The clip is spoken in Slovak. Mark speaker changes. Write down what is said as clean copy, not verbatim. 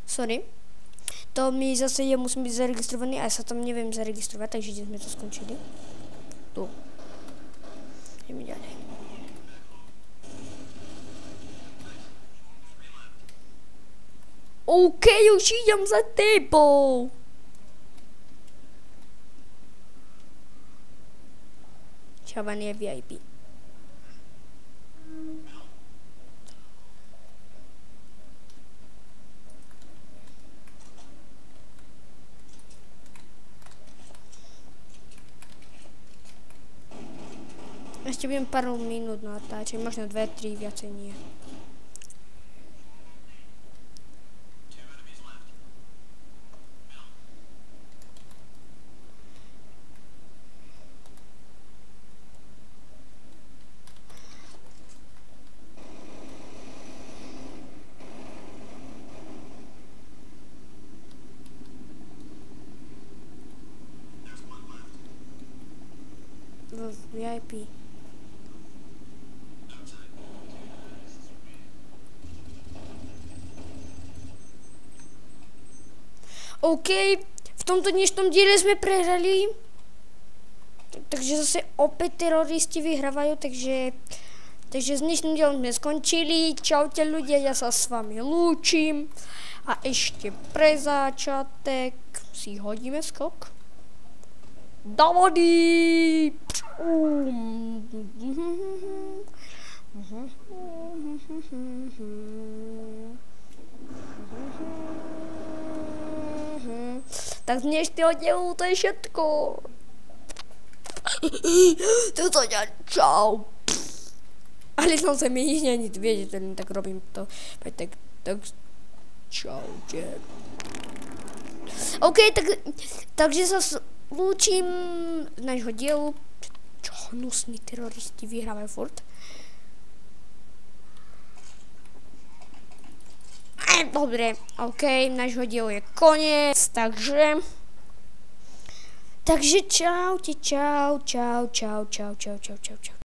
Speaker 1: Sorry. To mi zase musím být zaregistrovaný a já se tam nevím zaregistrovat, takže jsme to skončili. Tu. Jdeme ďalej. OK, už jdem za tebou. Čavan je VIP. Ještě budem pár minut natáčet, možná 2-3, viacej nie. VIP. OK, v tomto dnešnom díle jsme prehrali, takže zase opět teroristi vyhrávají, takže s dnešním dílem jsme skončili. Čaute ľudia, ja sa s vami lúčim a ešte pre začátek si hodíme skok do vody. Tak z dnešného dílu to je všetko. To je čau. Ale som sa mi nic viete, tak robím to. Tak čaute. OK, takže sa lúčim z nášho dielu. Čo hnusní teroristi vyhrávajú furt. Dobre, OK, nášho dielu je koniec, takže čaute, čau.